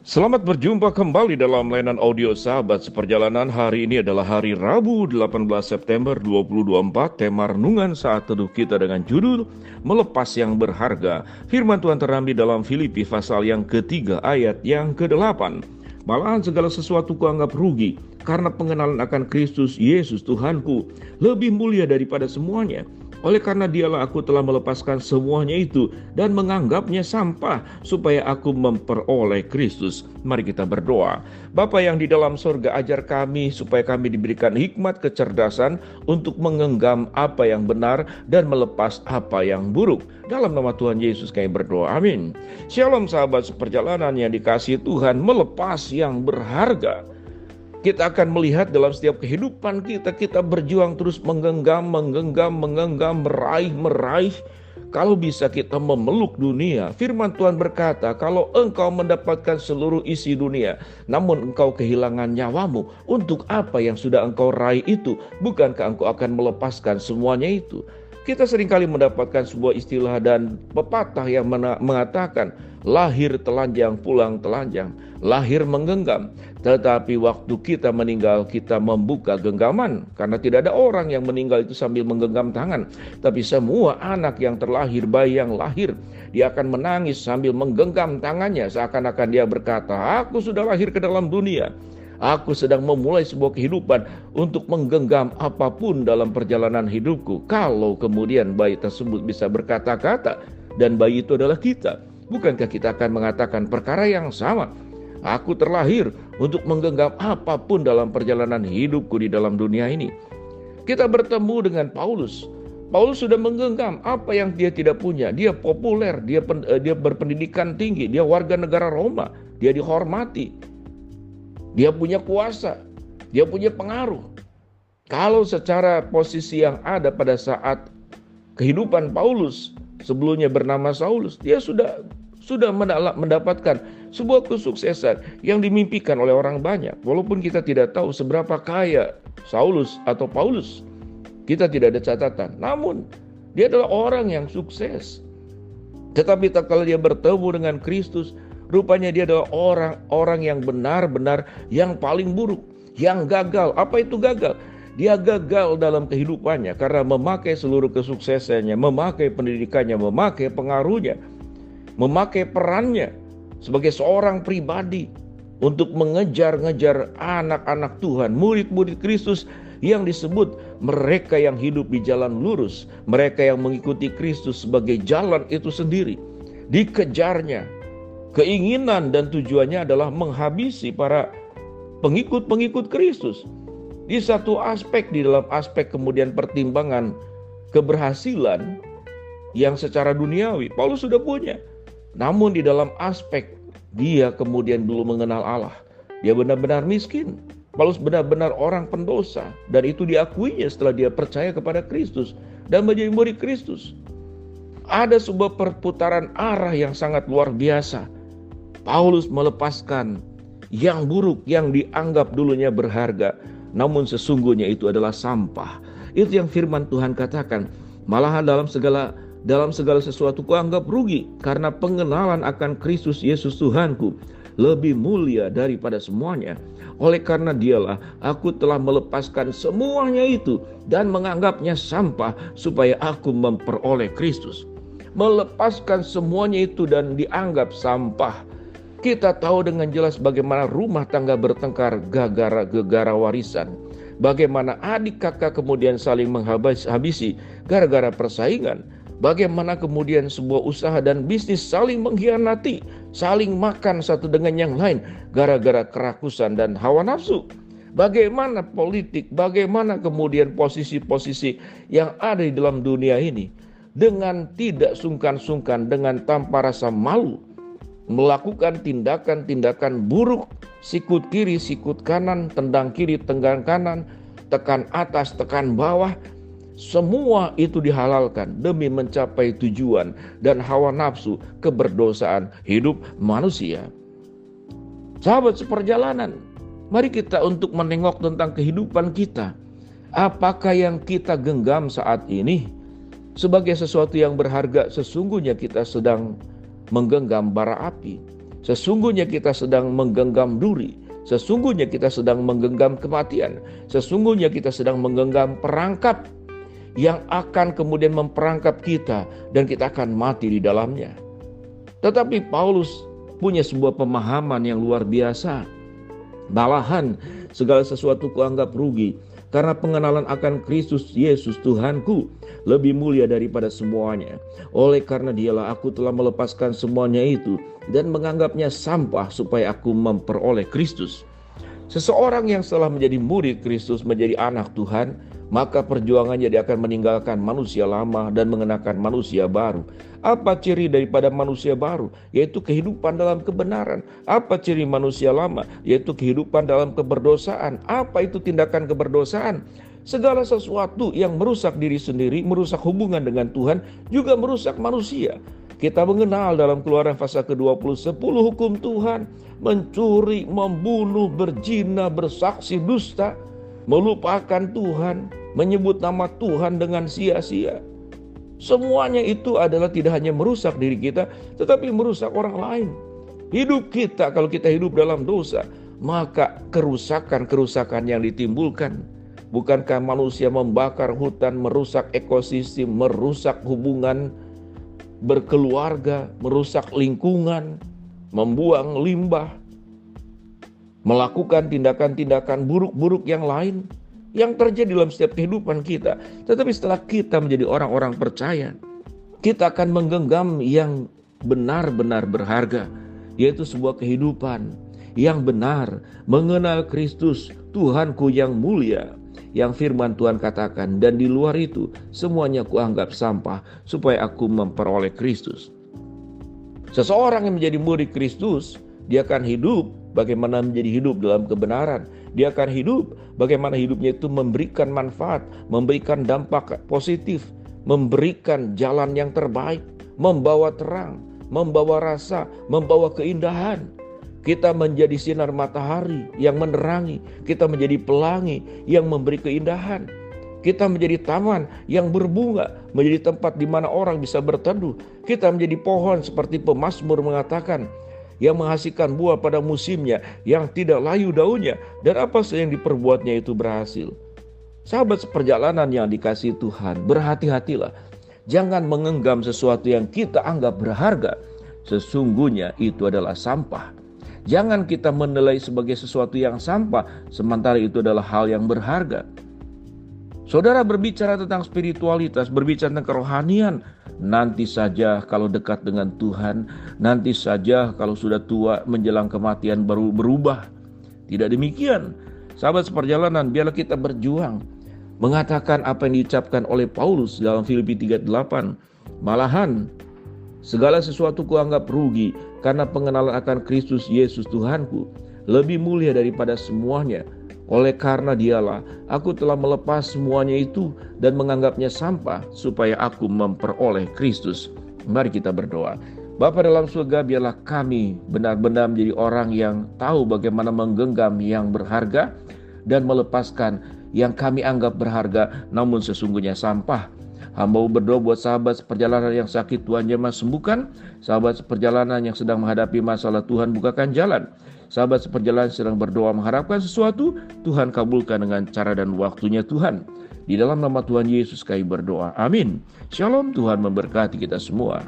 Selamat berjumpa kembali dalam layanan audio Sahabat Seperjalanan. Hari ini adalah hari Rabu 18 September 2024. Tema renungan saat teduh kita dengan judul Melepas yang Berharga. Firman Tuhan terambil dalam Filipi pasal yang ketiga ayat yang ke-8. Malahan segala sesuatu kuanggap rugi karena pengenalan akan Kristus Yesus Tuhanku lebih mulia daripada semuanya. Oleh karena dialah aku telah melepaskan semuanya itu dan menganggapnya sampah supaya aku memperoleh Kristus. Mari kita berdoa. Bapa yang di dalam surga, ajar kami supaya kami diberikan hikmat kecerdasan untuk menggenggam apa yang benar dan melepas apa yang buruk. Dalam nama Tuhan Yesus kami berdoa. Amin. Shalom sahabat seperjalanan yang dikasihi Tuhan. Melepas yang berharga. Kita akan melihat dalam setiap kehidupan kita berjuang terus menggenggam, meraih. Kalau bisa kita memeluk dunia. Firman Tuhan berkata, kalau engkau mendapatkan seluruh isi dunia, namun engkau kehilangan nyawamu, untuk apa yang sudah engkau raih itu? Bukankah engkau akan melepaskan semuanya itu? Kita seringkali mendapatkan sebuah istilah dan pepatah yang mengatakan, lahir telanjang, pulang telanjang, lahir menggenggam. Tetapi waktu kita meninggal, kita membuka genggaman. Karena tidak ada orang yang meninggal itu sambil menggenggam tangan. Tapi semua anak yang terlahir, bayi yang lahir, dia akan menangis sambil menggenggam tangannya. Seakan-akan dia berkata, aku sudah lahir ke dalam dunia. Aku sedang memulai sebuah kehidupan untuk menggenggam apapun dalam perjalanan hidupku. Kalau kemudian bayi tersebut bisa berkata-kata dan bayi itu adalah kita, bukankah kita akan mengatakan perkara yang sama? Aku terlahir untuk menggenggam apapun dalam perjalanan hidupku di dalam dunia ini. Kita bertemu dengan Paulus. Paulus sudah menggenggam apa yang dia tidak punya. Dia populer, dia berpendidikan tinggi, dia warga negara Roma, dia dihormati. Dia punya kuasa, dia punya pengaruh. Kalau secara posisi yang ada pada saat kehidupan Paulus, sebelumnya bernama Saulus, dia sudah mendapatkan sebuah kesuksesan yang dimimpikan oleh orang banyak. Walaupun kita tidak tahu seberapa kaya Saulus atau Paulus, kita tidak ada catatan. Namun, dia adalah orang yang sukses. Tetapi kalau dia bertemu dengan Kristus, rupanya dia adalah orang-orang yang benar-benar yang paling buruk, yang gagal. Apa itu gagal? Dia gagal dalam kehidupannya karena memakai seluruh kesuksesannya, memakai pendidikannya, memakai pengaruhnya, memakai perannya sebagai seorang pribadi untuk mengejar-ngejar anak-anak Tuhan, murid-murid Kristus yang disebut mereka yang hidup di jalan lurus, mereka yang mengikuti Kristus sebagai jalan itu sendiri. Dikejarnya. Keinginan dan tujuannya adalah menghabisi para pengikut-pengikut Kristus. Di satu aspek, di dalam aspek kemudian pertimbangan keberhasilan yang secara duniawi, Paulus sudah punya. Namun di dalam aspek dia kemudian belum mengenal Allah. Dia benar-benar miskin. Paulus benar-benar orang pendosa. Dan itu diakuinya setelah dia percaya kepada Kristus dan menjadi murid Kristus. Ada sebuah perputaran arah yang sangat luar biasa. Paulus melepaskan yang buruk yang dianggap dulunya berharga, namun sesungguhnya itu adalah sampah. Itu yang firman Tuhan katakan. Malahan dalam segala sesuatu kuanggap rugi karena pengenalan akan Kristus Yesus Tuhanku lebih mulia daripada semuanya. Oleh karena dialah aku telah melepaskan semuanya itu dan menganggapnya sampah supaya aku memperoleh Kristus. Melepaskan semuanya itu dan dianggap sampah. Kita tahu dengan jelas bagaimana rumah tangga bertengkar gara-gara warisan. Bagaimana adik kakak kemudian saling menghabisi gara-gara persaingan. Bagaimana kemudian sebuah usaha dan bisnis saling mengkhianati, saling makan satu dengan yang lain gara-gara kerakusan dan hawa nafsu. Bagaimana politik, bagaimana kemudian posisi-posisi yang ada di dalam dunia ini dengan tidak sungkan-sungkan, dengan tanpa rasa malu melakukan tindakan-tindakan buruk, sikut kiri, sikut kanan, tendang kiri, tendang kanan, tekan atas, tekan bawah. Semua itu dihalalkan demi mencapai tujuan dan hawa nafsu keberdosaan hidup manusia. Sahabat seperjalanan, mari kita untuk menengok tentang kehidupan kita. Apakah yang kita genggam saat ini sebagai sesuatu yang berharga? Sesungguhnya kita sedang menggenggam bara api. Sesungguhnya kita sedang menggenggam duri. Sesungguhnya kita sedang menggenggam kematian. Sesungguhnya kita sedang menggenggam perangkap yang akan kemudian memperangkap kita dan kita akan mati di dalamnya. Tetapi Paulus punya sebuah pemahaman yang luar biasa. Malahan segala sesuatu kuanggap rugi karena pengenalan akan Kristus Yesus Tuhanku lebih mulia daripada semuanya. Oleh karena dialah aku telah melepaskan semuanya itu dan menganggapnya sampah supaya aku memperoleh Kristus. Seseorang yang telah menjadi murid Kristus, menjadi anak Tuhan, maka perjuangannya dia akan meninggalkan manusia lama dan mengenakan manusia baru. Apa ciri daripada manusia baru? Yaitu kehidupan dalam kebenaran. Apa ciri manusia lama? Yaitu kehidupan dalam keberdosaan. Apa itu tindakan keberdosaan? Segala sesuatu yang merusak diri sendiri, merusak hubungan dengan Tuhan, juga merusak manusia. Kita mengenal dalam Keluaran pasal ke-20, 10 hukum Tuhan: mencuri, membunuh, berzina, bersaksi dusta, melupakan Tuhan, menyebut nama Tuhan dengan sia-sia. Semuanya itu adalah tidak hanya merusak diri kita, tetapi merusak orang lain. Hidup kita, kalau kita hidup dalam dosa, maka kerusakan-kerusakan yang ditimbulkan. Bukankah manusia membakar hutan, merusak ekosistem, merusak hubungan berkeluarga, merusak lingkungan, membuang limbah, melakukan tindakan-tindakan buruk-buruk yang lain yang terjadi dalam setiap kehidupan kita. Tetapi setelah kita menjadi orang-orang percaya, kita akan menggenggam yang benar-benar berharga, yaitu sebuah kehidupan yang benar, mengenal Kristus Tuhanku yang mulia, yang firman Tuhan katakan, dan di luar itu semuanya kuanggap sampah supaya aku memperoleh Kristus. Seseorang yang menjadi murid Kristus, dia akan hidup bagaimana menjadi hidup dalam kebenaran. Dia akan hidup bagaimana hidupnya itu memberikan manfaat, memberikan dampak positif, memberikan jalan yang terbaik, membawa terang, membawa rasa, membawa keindahan. Kita menjadi sinar matahari yang menerangi, kita menjadi pelangi yang memberi keindahan. Kita menjadi taman yang berbunga, menjadi tempat di mana orang bisa berteduh. Kita menjadi pohon seperti pemazmur mengatakan, yang menghasilkan buah pada musimnya, yang tidak layu daunnya, dan apa saja yang diperbuatnya itu berhasil. Sahabat seperjalanan yang dikasihi Tuhan, berhati-hatilah. Jangan mengenggam sesuatu yang kita anggap berharga. Sesungguhnya itu adalah sampah. Jangan kita menilai sebagai sesuatu yang sampah, sementara itu adalah hal yang berharga. Saudara berbicara tentang spiritualitas, berbicara tentang kerohanian, nanti saja kalau dekat dengan Tuhan, nanti saja kalau sudah tua menjelang kematian baru berubah. Tidak demikian. Sahabat seperjalanan, biarlah kita berjuang. Mengatakan apa yang diucapkan oleh Paulus dalam Filipi 3:8. Malahan segala sesuatu kuanggap rugi karena pengenalan akan Kristus Yesus Tuhanku lebih mulia daripada semuanya. Oleh karena dialah aku telah melepas semuanya itu dan menganggapnya sampah supaya aku memperoleh Kristus. Mari kita berdoa. Bapa dalam surga, biarlah kami benar-benar menjadi orang yang tahu bagaimana menggenggam yang berharga dan melepaskan yang kami anggap berharga namun sesungguhnya sampah. Hamba berdoa buat sahabat seperjalanan yang sakit, Tuhan jamah sembuhkan. Sahabat seperjalanan yang sedang menghadapi masalah, Tuhan bukakan jalan. Sahabat seperjalanan sedang berdoa mengharapkan sesuatu, Tuhan kabulkan dengan cara dan waktunya Tuhan. Di dalam nama Tuhan Yesus kami berdoa. Amin. Shalom, Tuhan memberkati kita semua.